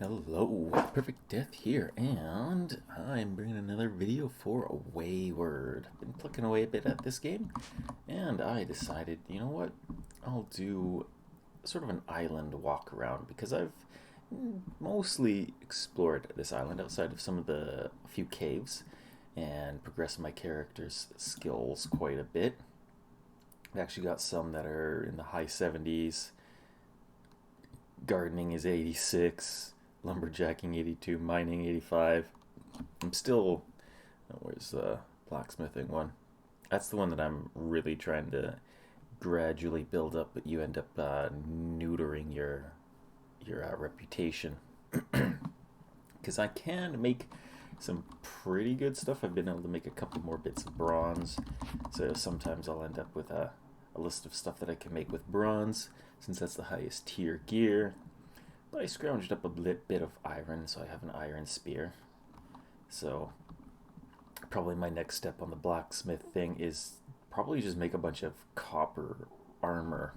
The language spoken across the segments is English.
Hello, Perfect Death here, and I'm bringing another video for Wayward. Been plucking away a bit at this game, and I decided, you know what, I'll do sort of an island walk around because I've mostly explored this island outside of some of the few caves and progressed my character's skills quite a bit. I've actually got some that are in the high 70s. Gardening is 86, lumberjacking 82, mining 85. I'm still, where's the blacksmithing one? That's the one that I'm really trying to gradually build up, but you end up neutering your reputation. Because I can make some pretty good stuff. I've been able to make a couple more bits of bronze, so sometimes I'll end up with a list of stuff that I can make with bronze, since that's the highest tier gear. But I scrounged up a bit of iron, so I have an iron spear. So probably my next step on the blacksmith thing is probably just make a bunch of copper armor,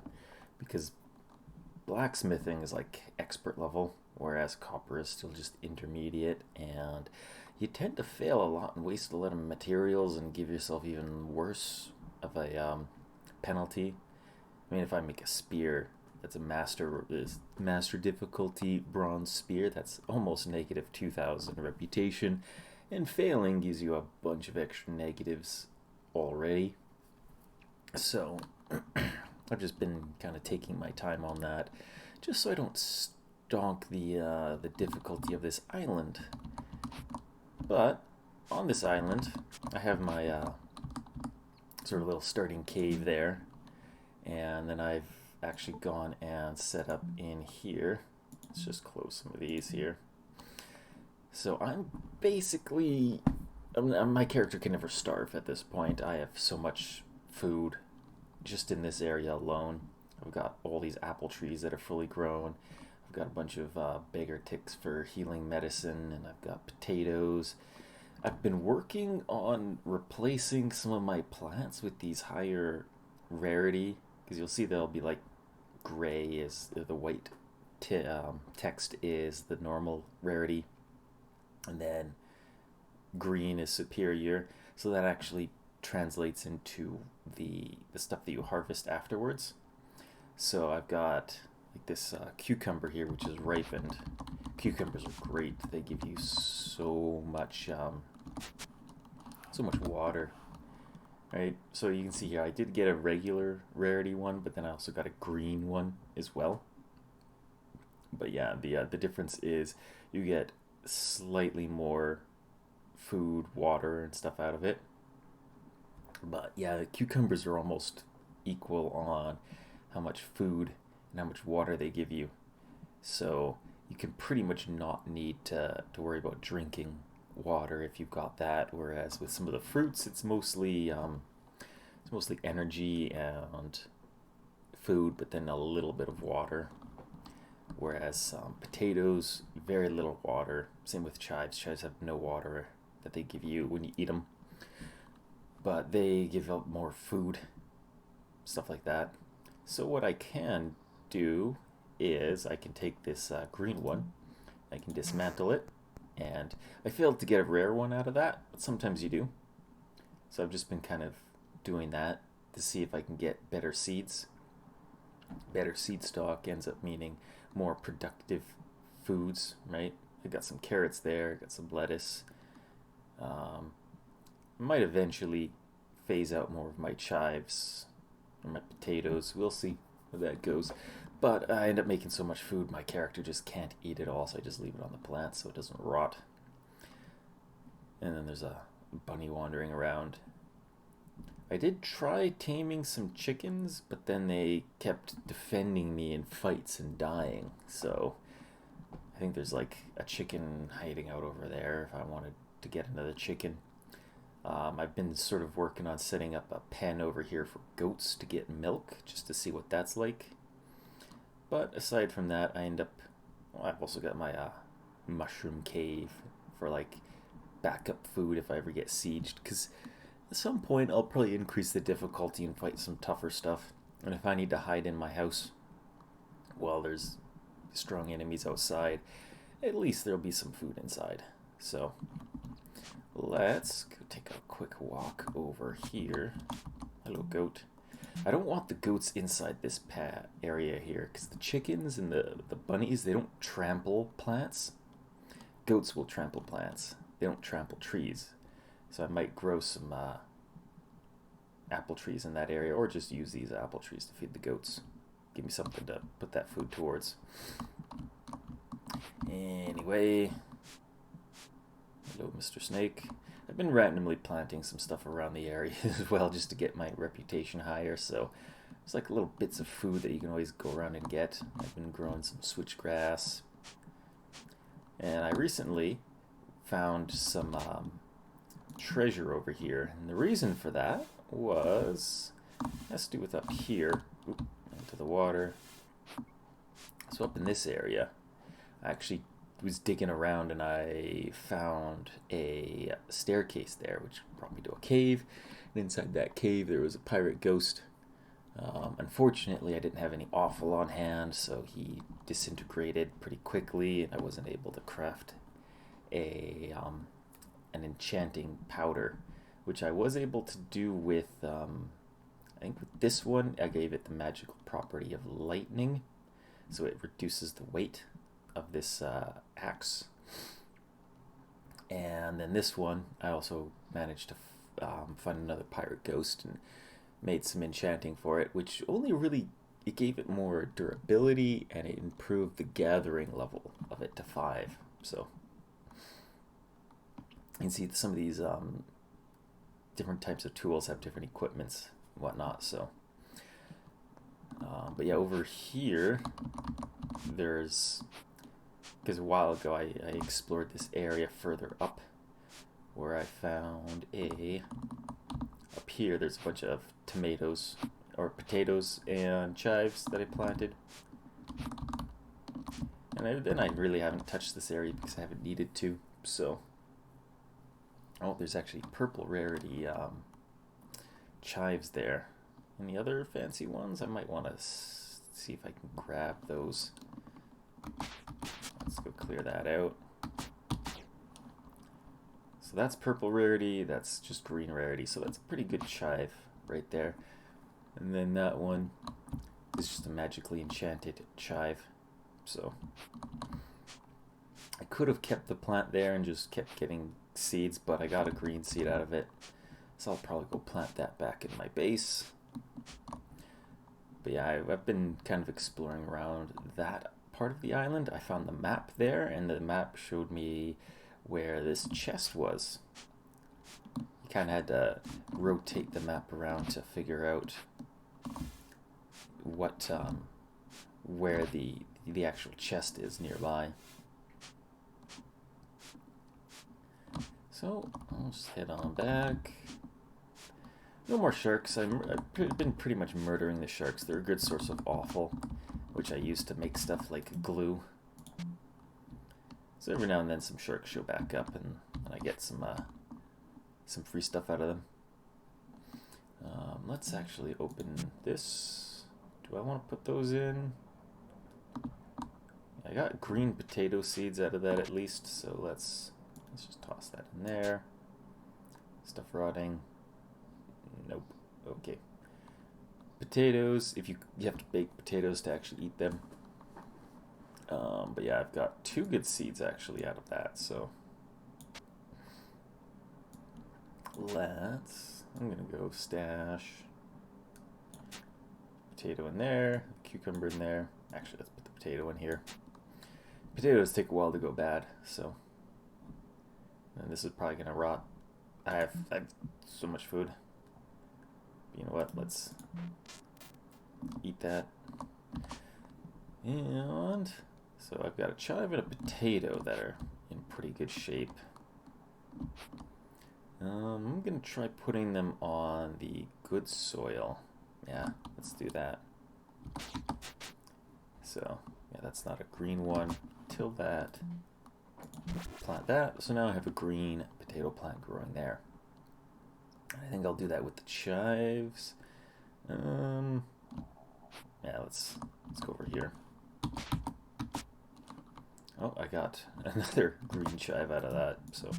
because blacksmithing is like expert level, whereas copper is still just intermediate, and you tend to fail a lot and waste a lot of materials and give yourself even worse of a penalty. I mean, if I make a spear that's a master difficulty bronze spear, that's almost negative 2,000 reputation, and failing gives you a bunch of extra negatives already. So I've just been kind of taking my time on that, just so I don't stonk the difficulty of this island. But on this island, I have my sort of little starting cave there, and then I've actually gone and set up in here. Let's just close some of these here. So I'm basically, my character can never starve at this point. I have so much food just in this area alone. I've got all these apple trees that are fully grown. I've got a bunch of beggar ticks for healing medicine, and I've got potatoes. I've been working on replacing some of my plants with these higher rarity, because you'll see they'll be like gray is the white text is the normal rarity, and then green is superior, so that actually translates into the stuff that you harvest afterwards. So I've got like this cucumber here, which is ripened. Cucumbers are great. They give you so much water. Right, so you can see here I did get a regular rarity one, but then I also got a green one as well. But yeah, the difference is you get slightly more food, water, and stuff out of it. But yeah, the cucumbers are almost equal on how much food and how much water they give you. So you can pretty much not need to worry about drinking water if you've got that, whereas with some of the fruits it's mostly energy and food, but then a little bit of water, whereas potatoes, very little water. Same with chives have no water that they give you when you eat them, but they give out more food, stuff like that. So what I can do is I can take this green one, I can dismantle it, and I failed to get a rare one out of that, but sometimes you do. So I've just been kind of doing that to see if I can get better seeds. Better seed stock ends up meaning more productive foods, right? I got some carrots there, got some lettuce. Might eventually phase out more of my chives or my potatoes. We'll see where that goes. But I end up making so much food, my character just can't eat it all, so I just leave it on the plant so it doesn't rot. And then there's a bunny wandering around. I did try taming some chickens, but then they kept defending me in fights and dying. So I think there's like a chicken hiding out over there if I wanted to get another chicken. I've been sort of working on setting up a pen over here for goats to get milk, just to see what that's like. But aside from that, I've also got my mushroom cave for like backup food if I ever get sieged, because at some point I'll probably increase the difficulty and fight some tougher stuff. And if I need to hide in my house while there's strong enemies outside, at least there'll be some food inside. So let's go take a quick walk over here. Hello, goat. I don't want the goats inside this area here, because the chickens and the bunnies, they don't trample plants. Goats will trample plants. They don't trample trees. So I might grow some apple trees in that area, or just use these apple trees to feed the goats. Give me something to put that food towards. Anyway, hello, Mr. Snake. I've been randomly planting some stuff around the area as well, just to get my reputation higher. So it's like little bits of food that you can always go around and get. I've been growing some switchgrass, and I recently found some treasure over here, and the reason for that was has to do with up here. Oop, into the water. So up in this area, I actually was digging around and I found a staircase there, which brought me to a cave. And inside that cave, there was a pirate ghost. Unfortunately, I didn't have any offal on hand, so he disintegrated pretty quickly, and I wasn't able to craft a an enchanting powder, which I was able to do with, I think with this one, I gave it the magical property of lightning, so it reduces the weight of this axe. And then this one, I also managed to find another pirate ghost and made some enchanting for it, which only really, it gave it more durability, and it improved the gathering level of it to 5. So you can see some of these different types of tools have different equipments and whatnot. So but yeah, over here there's, because a while ago I explored this area further up, where I found up here there's a bunch of tomatoes or potatoes and chives that I planted, and then I really haven't touched this area because I haven't needed to. So there's actually purple rarity chives there. Any other fancy ones? I might want to see if I can grab those. Let's go clear that out. So that's purple rarity, that's just green rarity, so that's a pretty good chive right there. And then that one is just a magically enchanted chive. So I could have kept the plant there and just kept getting seeds, but I got a green seed out of it, so I'll probably go plant that back in my base. But yeah, I've been kind of exploring around that part of the island. I found the map there, and the map showed me where this chest was. You kind of had to rotate the map around to figure out what where the actual chest is nearby. So I'll just head on back. No more sharks. I've been pretty much murdering the sharks. They're a good source of offal, which I use to make stuff like glue. So every now and then some sharks show back up, and I get some free stuff out of them. Let's actually open this. Do I want to put those in? I got green potato seeds out of that at least, so let's just toss that in there. Stuff rotting. Nope. Okay. Potatoes. You have to bake potatoes to actually eat them. But yeah, I've got 2 good seeds actually out of that. So I'm gonna go stash potato in there, cucumber in there. Actually, let's put the potato in here. Potatoes take a while to go bad, so. And this is probably gonna rot. I have so much food. You know what? Let's eat that. And so I've got a chive and a potato that are in pretty good shape. I'm gonna try putting them on the good soil. Yeah, let's do that. So yeah, that's not a green one. Till that. Plant that. So now I have a green potato plant growing there. I think I'll do that with the chives. Yeah, let's go over here. Oh, I got another green chive out of that, so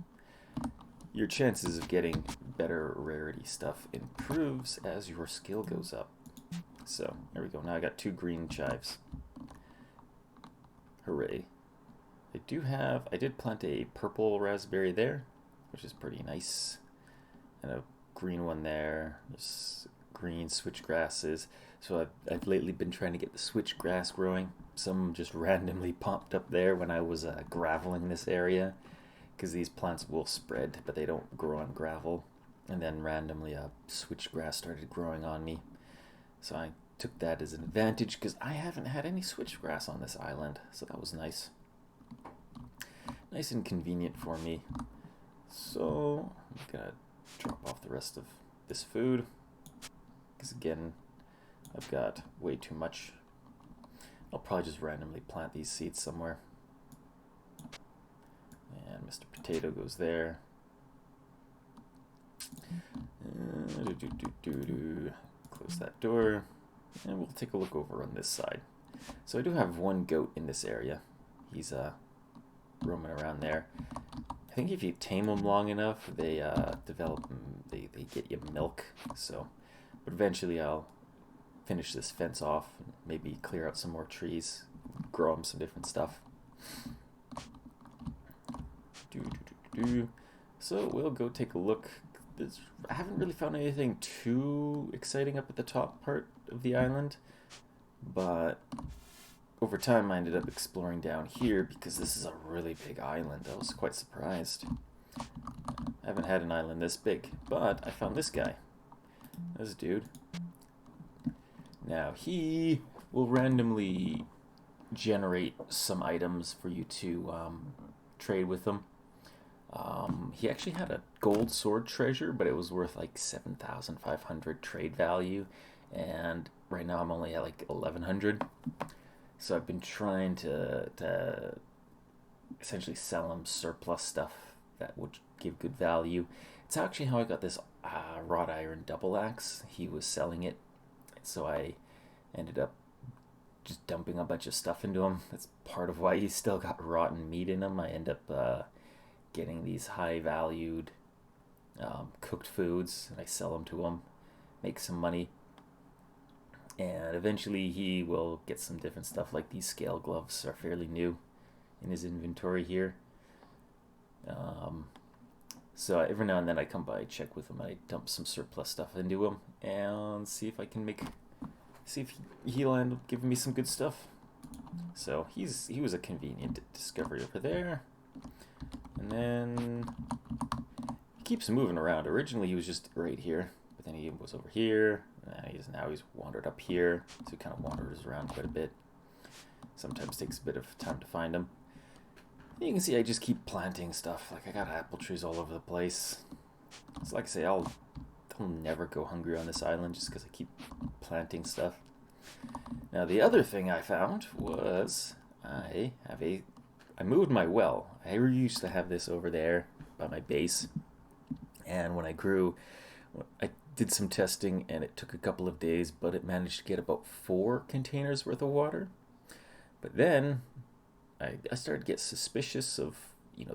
your chances of getting better rarity stuff improves as your skill goes up. So, there we go. Now I got 2 green chives. Hooray. I did plant a purple raspberry there, which is pretty nice. And a green one there. There's green switchgrasses. So I've lately been trying to get the switchgrass growing. Some just randomly popped up there when I was graveling this area, because these plants will spread, but they don't grow on gravel. And then randomly a switchgrass started growing on me. So I took that as an advantage, because I haven't had any switchgrass on this island. So that was nice. Nice and convenient for me. So I'm gonna drop off the rest of this food, because again, I've got way too much. I'll probably just randomly plant these seeds somewhere. And Mr. Potato goes there. Close that door. And we'll take a look over on this side. So I do have one goat in this area. He's roaming around there. I think if you tame them long enough, they develop, they get you milk. So, but eventually I'll finish this fence off and maybe clear out some more trees, grow them some different stuff. So we'll go take a look. I haven't really found anything too exciting up at the top part of the island, but over time I ended up exploring down here because this is a really big island. I was quite surprised. I haven't had an island this big, but I found this guy. This dude. Now he will randomly generate some items for you to trade with them. He actually had a gold sword treasure, but it was worth like 7,500 trade value, and right now I'm only at like 1,100. So I've been trying to essentially sell him surplus stuff that would give good value. It's actually how I got this wrought iron double axe. He was selling it, so I ended up just dumping a bunch of stuff into him. That's part of why he's still got rotten meat in him. I end up getting these high valued cooked foods, and I sell them to him, make some money, and eventually he will get some different stuff. Like these scale gloves are fairly new in his inventory here. So every now and then I come by, check with him, I dump some surplus stuff into him and see if I can see if he'll end up giving me some good stuff. So he was a convenient discovery over there. And then he keeps moving around. Originally he was just right here, but then he was over here. Now he's wandered up here, so he kind of wanders around quite a bit. Sometimes takes a bit of time to find him. You can see I just keep planting stuff. Like I got apple trees all over the place. So like I say, I'll never go hungry on this island just because I keep planting stuff. Now the other thing I found was I moved my well. I used to have this over there by my base, and when I grew, I did some testing and it took a couple of days, but it managed to get about 4 containers worth of water. But then I started to get suspicious of,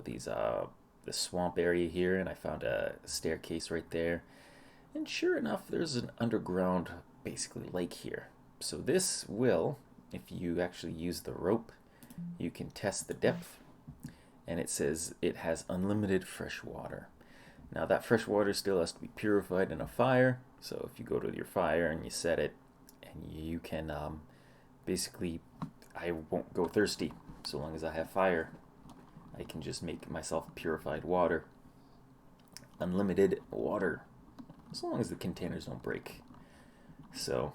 these the swamp area here, and I found a staircase right there. And sure enough, there's an underground, basically, lake here. So this will, if you actually use the rope, you can test the depth, and it says it has unlimited fresh water. Now that fresh water still has to be purified in a fire, so if you go to your fire and you set it, and you can basically, I won't go thirsty. So long as I have fire, I can just make myself purified water. Unlimited water, as long as the containers don't break. So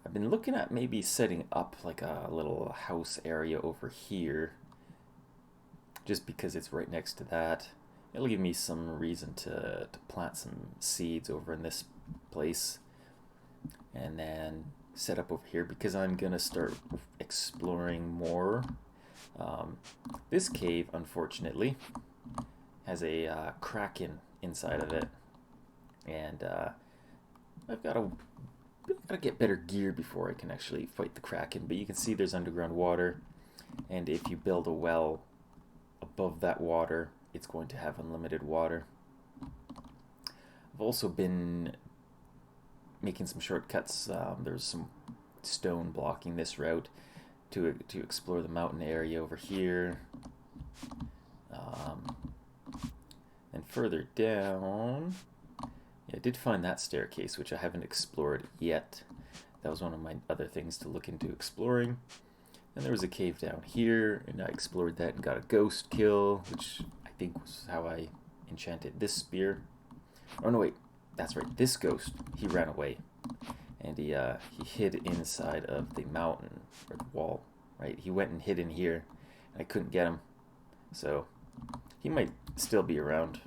I've been looking at maybe setting up like a little house area over here, just because it's right next to that. It'll give me some reason to plant some seeds over in this place, and then set up over here because I'm gonna start exploring more. This cave, unfortunately, has a kraken inside of it, and I've got to get better gear before I can actually fight the kraken. But you can see there's underground water. And if you build a well above that water, it's going to have unlimited water. I've also been making some shortcuts. There's some stone blocking this route to explore the mountain area over here. And further down, yeah, I did find that staircase, which I haven't explored yet. That was one of my other things to look into exploring. And there was a cave down here, and I explored that and got a ghost kill, which I think was how I enchanted this spear. Oh no, wait, that's right, this ghost, he ran away. And he hid inside of the mountain, or the wall, right? He went and hid in here, and I couldn't get him. So, he might still be around,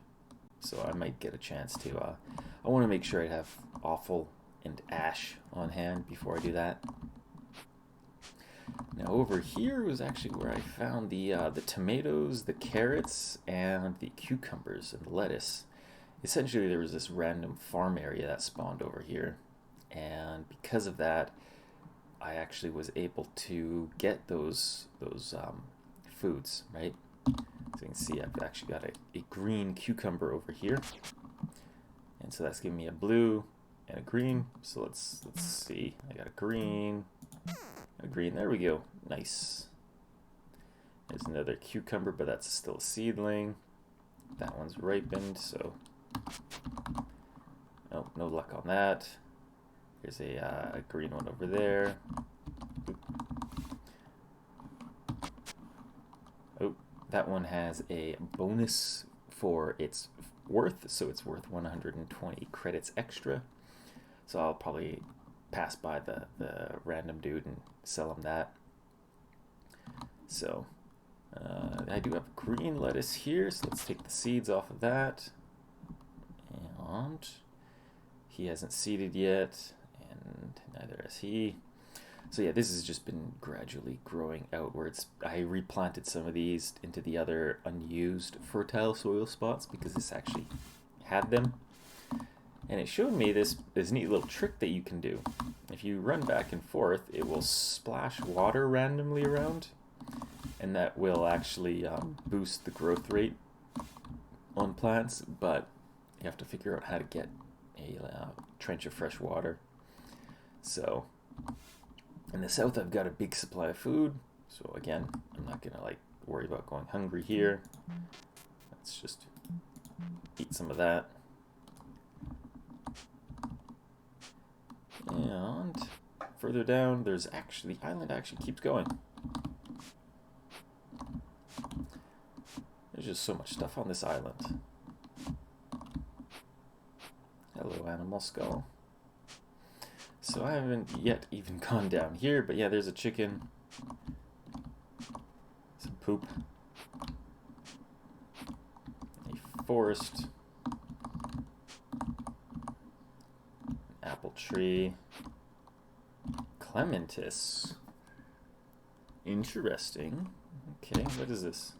so I might get a chance to, I want to make sure I have offal and ash on hand before I do that. Now over here was actually where I found the tomatoes, the carrots, and the cucumbers and the lettuce. Essentially there was this random farm area that spawned over here, and because of that I actually was able to get those foods, right? So you can see I've actually got a green cucumber over here, and so that's giving me a blue and a green. So let's see, I got a green, there we go, nice. There's another cucumber, but that's still a seedling. That one's ripened, so oh, no luck on that. There's a green one over there. Oh, that one has a bonus for its worth, so it's worth 120 credits extra. So I'll probably pass by the random dude and sell him that. So I do have green lettuce here, so let's take the seeds off of that. And he hasn't seeded yet, and neither has he. So yeah, this has just been gradually growing outwards. I replanted some of these into the other unused fertile soil spots because this actually had them. And it showed me this neat little trick that you can do. If you run back and forth, it will splash water randomly around, and that will actually boost the growth rate on plants, but you have to figure out how to get a trench of fresh water. So in the south I've got a big supply of food, so again I'm not gonna worry about going hungry here. Let's just eat some of that. And further down, the island actually keeps going. There's just so much stuff on this island. Hello, animal skull. So I haven't yet even gone down here, but yeah, there's a chicken. Some poop. A forest. Apple tree. Clematis. Interesting. Okay, what is this?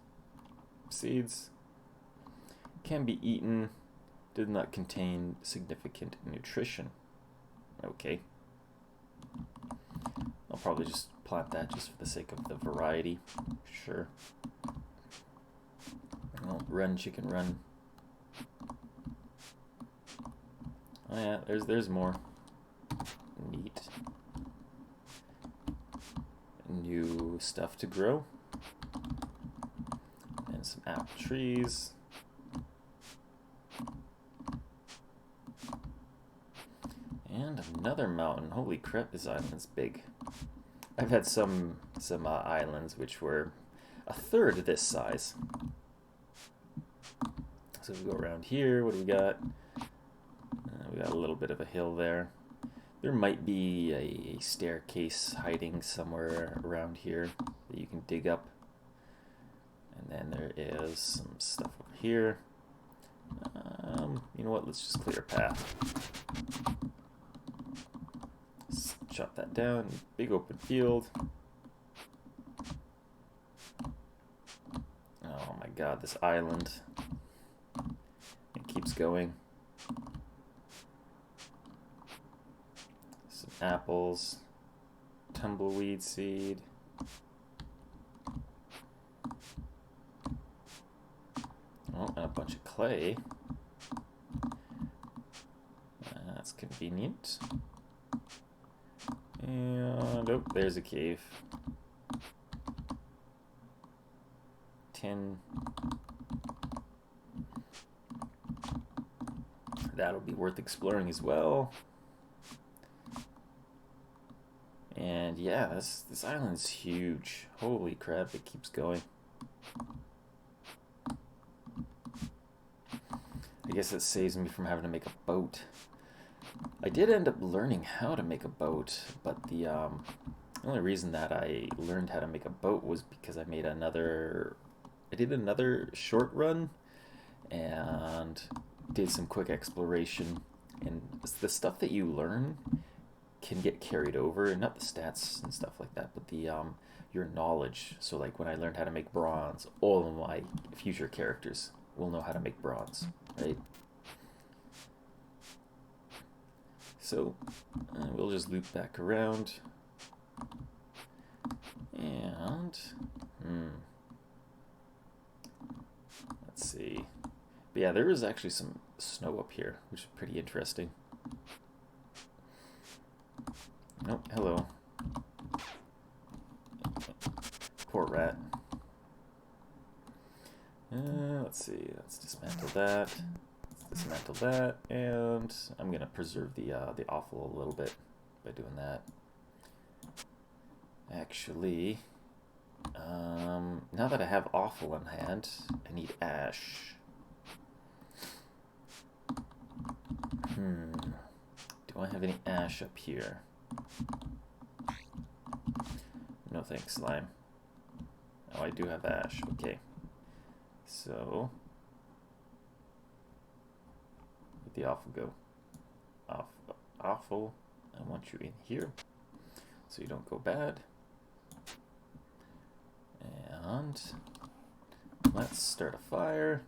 Seeds. Can be eaten. Did not contain significant nutrition. Okay. I'll probably just plant that just for the sake of the variety. Sure. Well, run, chicken, run. Oh yeah, there's more. Neat. New stuff to grow. And some apple trees. And another mountain. Holy crap, this island's big. I've had some islands which were a third this size. So we go around here. What do we got? We got a little bit of a hill there. There might be a staircase hiding somewhere around here that you can dig up. And then there is some stuff over here. You know what? Let's just clear a path. Let's chop that down. Big open field. Oh my god, this island. It keeps going. Some apples. Tumbleweed seed. and a bunch of clay. That's convenient. And oh, there's a cave. Tin. That'll be worth exploring as well. And yeah, this island's huge. Holy crap, it keeps going. I guess it saves me from having to make a boat. I did end up learning how to make a boat, but the only reason that I learned how to make a boat was because I did another short run and did some quick exploration, and the stuff that you learn can get carried over, not the stats and stuff like that, but the your knowledge. So like when I learned how to make bronze, all of my future characters will know how to make bronze, right? So we'll just loop back around, and let's see. But yeah, there is actually some snow up here, which is pretty interesting. Oh, hello. Poor rat. Let's see. Let's dismantle that. Dismantle that, and I'm gonna preserve the offal a little bit by doing that. Actually, now that I have offal in hand, I need ash. Do I have any ash up here? No thanks, slime. Oh, I do have ash. Okay. So where'd the offal go? Offal. I want you in here so you don't go bad. And let's start a fire.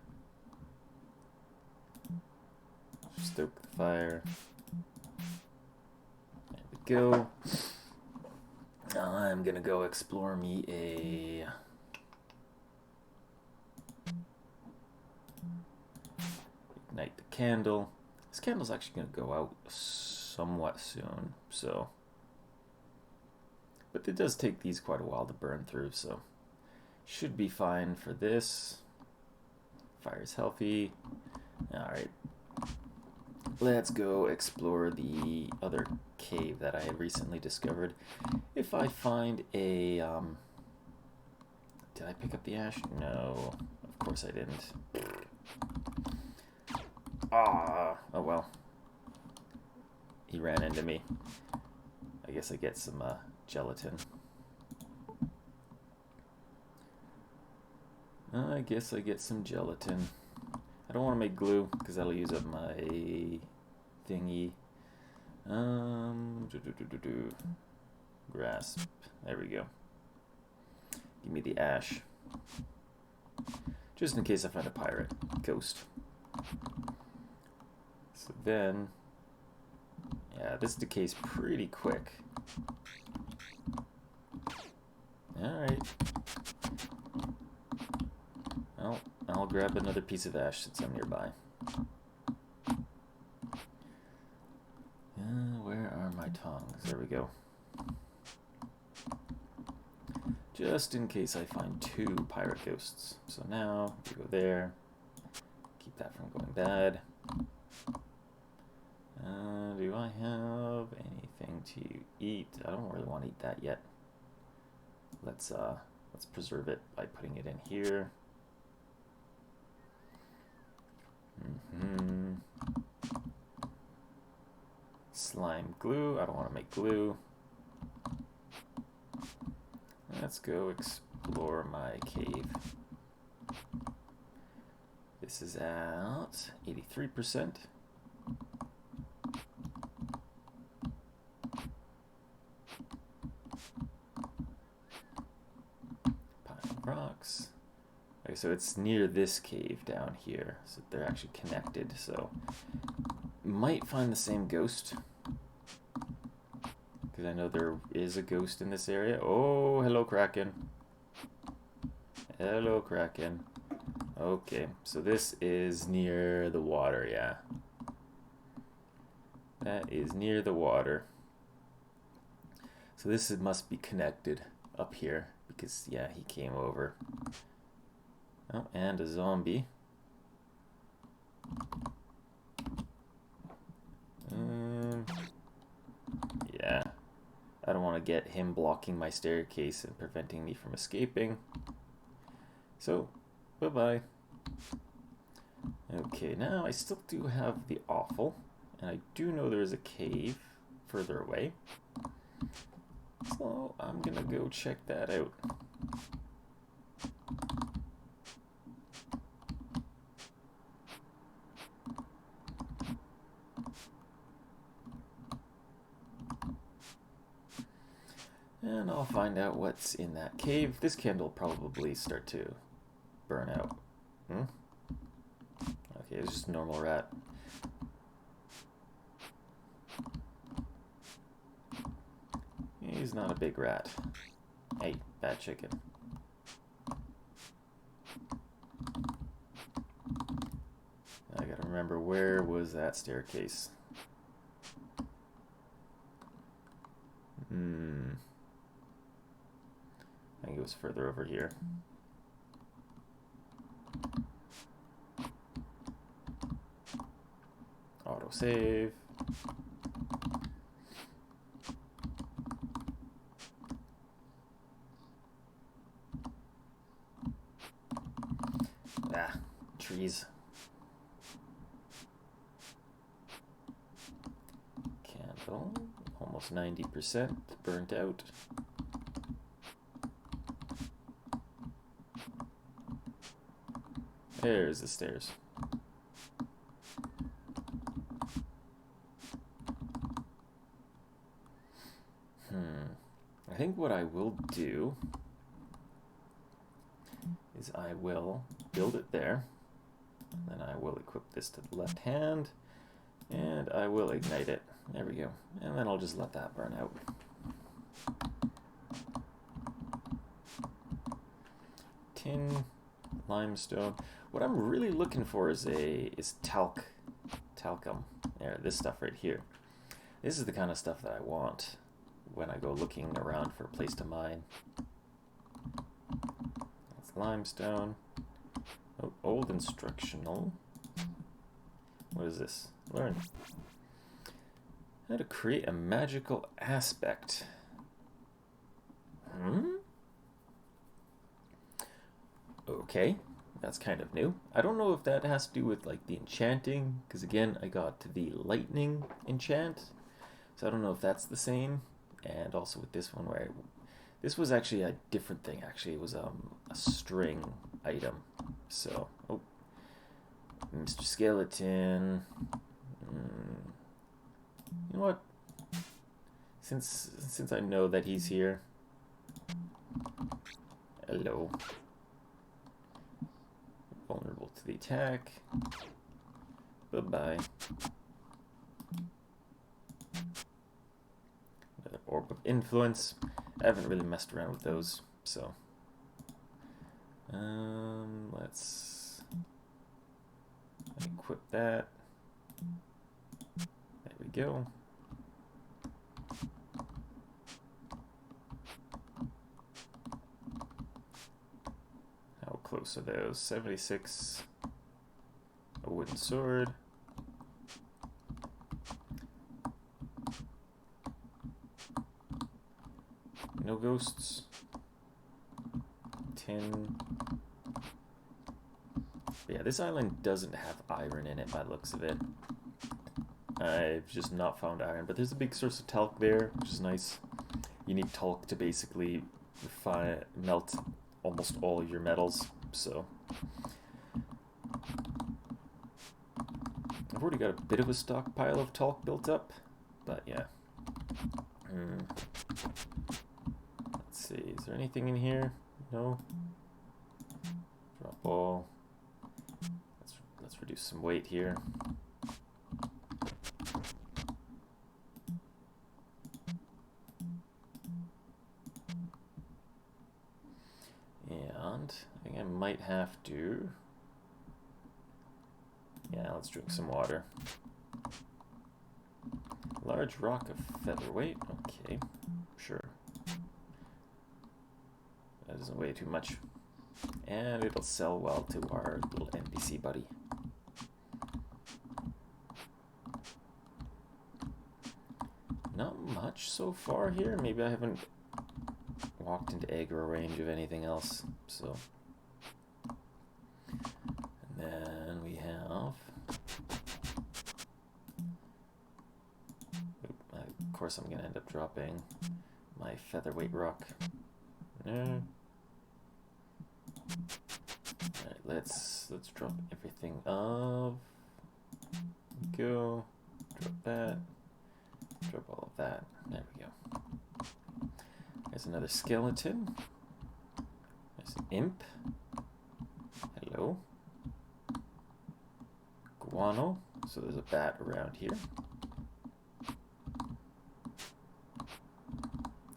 Stoke the fire. There we go. I'm gonna go explore me a ignite the candle. This candle's actually gonna go out somewhat soon, so but it does take these quite a while to burn through, so should be fine for this. Fire's healthy. Alright. Let's go explore the other cave that I had recently discovered. If I find a... did I pick up the ash? No, of course I didn't. Oh well. He ran into me. I guess I get some gelatin. I guess I get some gelatin. I don't want to make glue because that'll use up my thingy. Grasp. There we go. Give me the ash. Just in case I find a pirate ghost. So then, yeah, this decays pretty quick. Alright. Well, I'll grab another piece of ash since I'm nearby. Where are my tongs? There we go. Just in case I find 2 pirate ghosts. So now, we go there. Keep that from going bad. Do I have anything to eat? I don't really want to eat that yet. Let's preserve it by putting it in here. Slime glue. I don't want to make glue. Let's go explore my cave. This is at 83%. Pile of rocks. Okay, so it's near this cave down here. So they're actually connected. So might find the same ghost. Because I know there is a ghost in this area. Oh, hello, Kraken. Hello, Kraken. Okay, so this is near the water, yeah. That is near the water. So this must be connected up here because, yeah, he came over. Oh, and a zombie. Yeah. I don't want to get him blocking my staircase and preventing me from escaping. So, bye-bye. Okay, now I still do have the offal, and I do know there is a cave further away. So I'm gonna go check that out. And I'll find out what's in that cave. This candle will probably start to burn out. Okay, it's just a normal rat. He's not a big rat. Hey, bad chicken. I gotta remember, where was that staircase? I think it was further over here. Autosave. Ah, trees. Candle, almost 90% burnt out. There's the stairs. I think what I will do is I will build it there. Then I will equip this to the left hand. And I will ignite it. There we go. And then I'll just let that burn out. Tin, limestone. What I'm really looking for is talcum. There, this stuff right here. This is the kind of stuff that I want when I go looking around for a place to mine. That's limestone. Oh, old instructional. What is this? Learn how to create a magical aspect. Okay, that's kind of new. I don't know if that has to do with like the enchanting, because again, I got to the lightning enchant, so I don't know if that's the same. And also with this one, where this was actually a different thing. Actually, it was a string item. So, oh, Mr. Skeleton. You know what? Since I know that he's here. Hello. Vulnerable to the attack. Bye-bye. Another orb of influence. I haven't really messed around with those, so let's equip that. There we go. How close are those? 76. A wooden sword. No ghosts. 10. But yeah, this island doesn't have iron in it by the looks of it. I've just not found iron, but there's a big source of talc there, which is nice. You need talc to basically melt almost all of your metals, so I've already got a bit of a stockpile of talc built up, but yeah. Let's see, is there anything in here? No. Drop all. Let's reduce some weight here. And I think I might have to Yeah, let's drink some water. Large rock of featherweight. Okay, sure. That isn't way too much. And it'll sell well to our little NPC buddy. Not much so far here. Maybe I haven't walked into aggro range of anything else. So, and then we have. Of course, I'm gonna end up dropping my featherweight rock. No. Alright, let's drop everything of. Go. Drop that. Drop all of that. There we go. There's another skeleton. There's an imp. Hello. Guano. So there's a bat around here.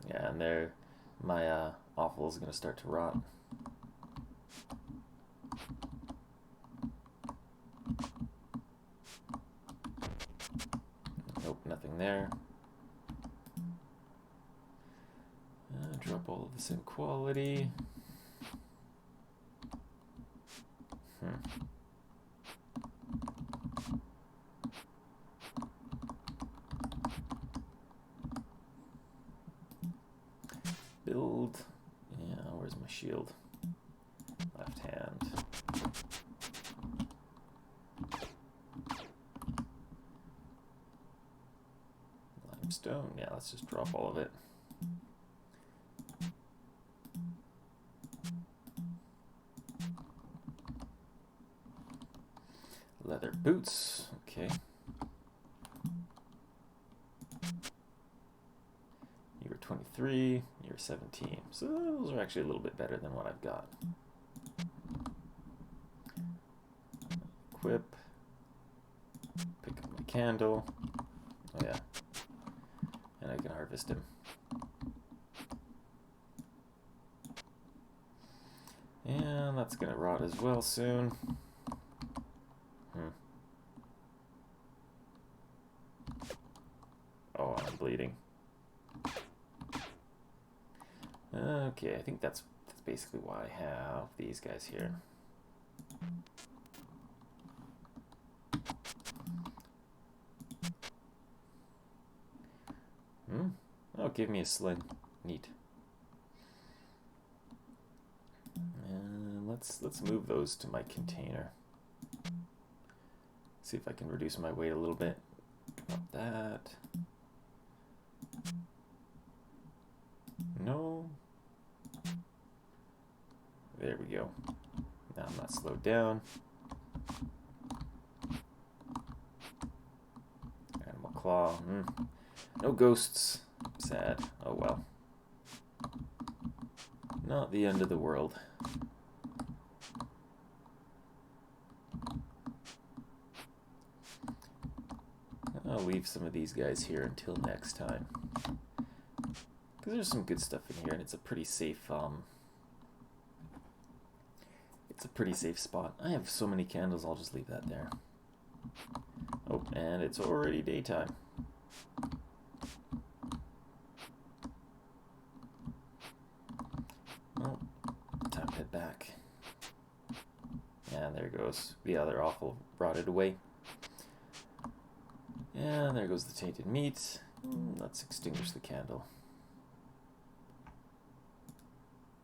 Yeah, and there, my offal is going to start to rot. Nope, nothing there. Drop all of this in quality. Build. Yeah, where's my shield? Left hand. Limestone. Yeah, let's just drop all of it. Leather boots. Okay. You were 23, you were 17. So those are actually a little bit better than what I've got. Equip. Pick up my candle. Oh yeah. And I can harvest him. And that's gonna rot as well soon. Oh, I'm bleeding. Okay, I think that's basically why I have these guys here. Oh, give me a sling. Neat. And let's move those to my container. See if I can reduce my weight a little bit. Drop that. No. There we go. Now I'm not slowed down. Animal claw. No ghosts. Sad. Oh well. Not the end of the world. I'll leave some of these guys here until next time. Because there's some good stuff in here, and it's a pretty safe, spot. I have so many candles, I'll just leave that there. Oh, and it's already daytime. Well, time to head back. And there goes the other offal rotted away. And there goes the tainted meat. Let's extinguish the candle.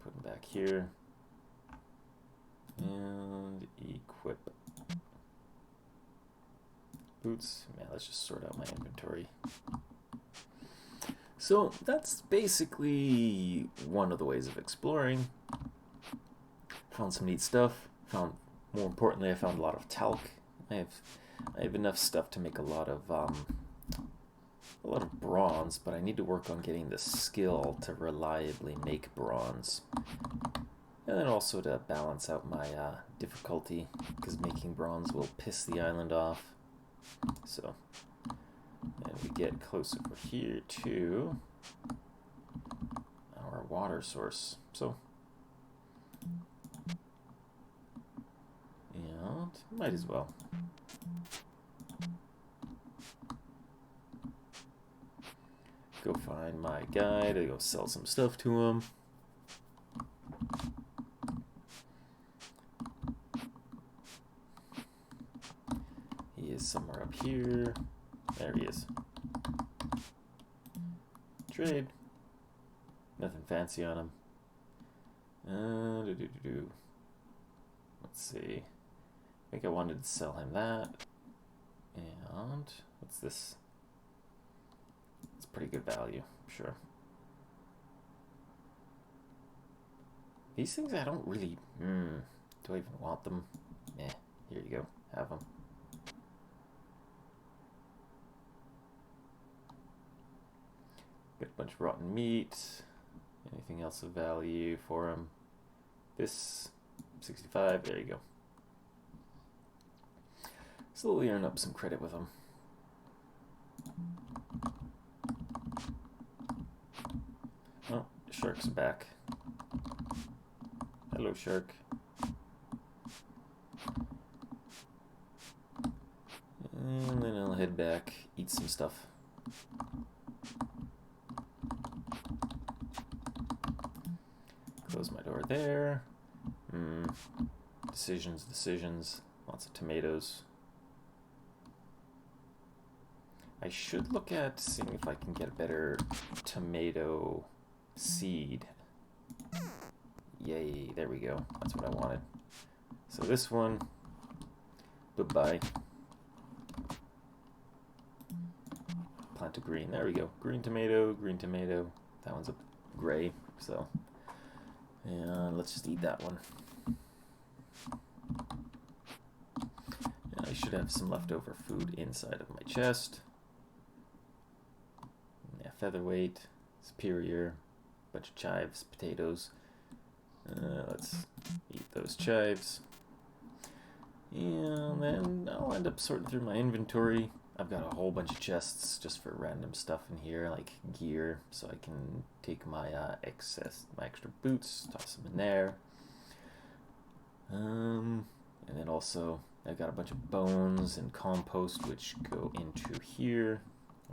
Put them back here. And equip. Boots. Man, let's just sort out my inventory. So that's basically one of the ways of exploring. Found some neat stuff. More importantly, I found a lot of talc. I have enough stuff to make a lot of bronze, but I need to work on getting the skill to reliably make bronze. And then also to balance out my difficulty, because making bronze will piss the island off. So, and we get close over here to our water source. So, and Might as well. Go find my guy to go sell some stuff to him. He is somewhere up here. There he is. Trade. Nothing fancy on him. Let's see. I think I wanted to sell him that. And what's this? It's pretty good value, sure. These things I don't really. Do I even want them? Eh, here you go. Have them. Got a bunch of rotten meat. Anything else of value for him? This 65. There you go. Slowly earn up some credit with them. Oh, the shark's back. Hello, shark. And then I'll head back, eat some stuff. Close my door there. Decisions. Lots of tomatoes. I should look at seeing if I can get a better tomato seed. Yay, there we go. That's what I wanted. So this one, goodbye. Plant a green. There we go. Green tomato, green tomato. That one's a gray, so. And let's just eat that one. And I should have some leftover food inside of my chest. Yeah, featherweight, superior, bunch of chives, potatoes. Let's eat those chives. And then I'll end up sorting through my inventory. I've got a whole bunch of chests just for random stuff in here, like gear, so I can take my extra boots, toss them in there. And then also I've got a bunch of bones and compost which go into here,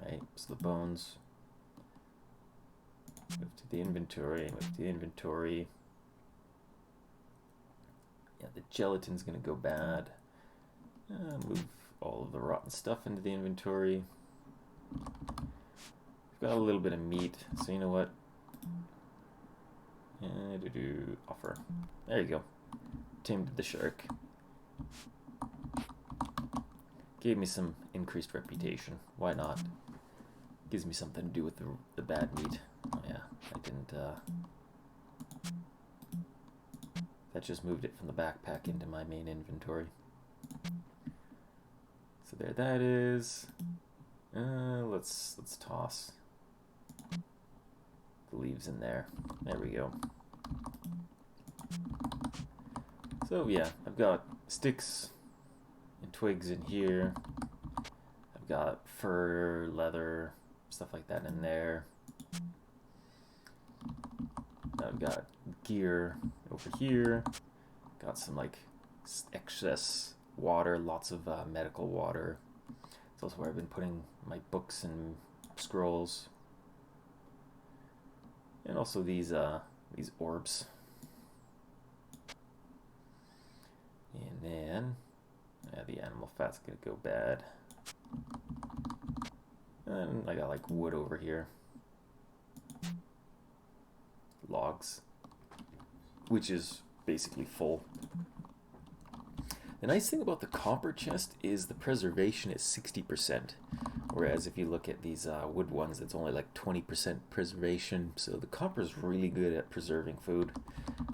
right? So the bones move to the inventory, Yeah, the gelatin's gonna go bad. Move all of the rotten stuff into the inventory. I've got a little bit of meat, so you know what? Offer. There you go. Tamed the shark. Gave me some increased reputation. Why not? Gives me something to do with the bad meat. Oh yeah, I didn't. That just moved it from the backpack into my main inventory. So there that is. Let's toss the leaves in there. There we go. So yeah, I've got sticks and twigs in here. I've got fur, leather, stuff like that in there. I've got gear over here. Got some like excess water, lots of medical water. It's also where I've been putting my books and scrolls. And also these orbs. And then the animal fat's gonna go bad. And I got like wood over here. Logs. Which is basically full. The nice thing about the copper chest is the preservation is 60%. Whereas if you look at these wood ones, it's only like 20% preservation. So the copper is really good at preserving food.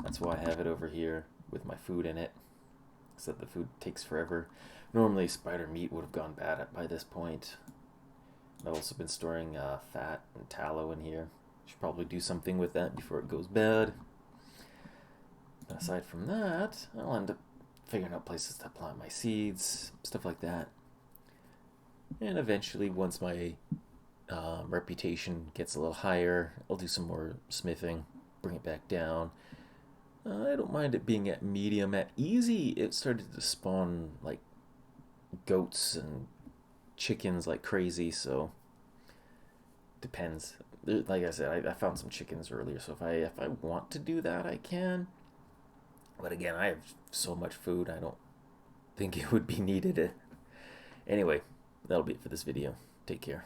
That's why I have it over here with my food in it. Except the food takes forever. Normally spider meat would have gone bad by this point. I've also been storing fat and tallow in here. Should probably do something with that before it goes bad. But aside from that, I'll end up figuring out places to plant my seeds, stuff like that. And eventually, once my reputation gets a little higher, I'll do some more smithing, bring it back down. I don't mind it being at medium. At easy, it started to spawn like goats and chickens like crazy, so depends. Like I said, I found some chickens earlier, so if I want to do that, I can. But again, I have so much food, I don't think it would be needed. Anyway, that'll be it for this video. Take care.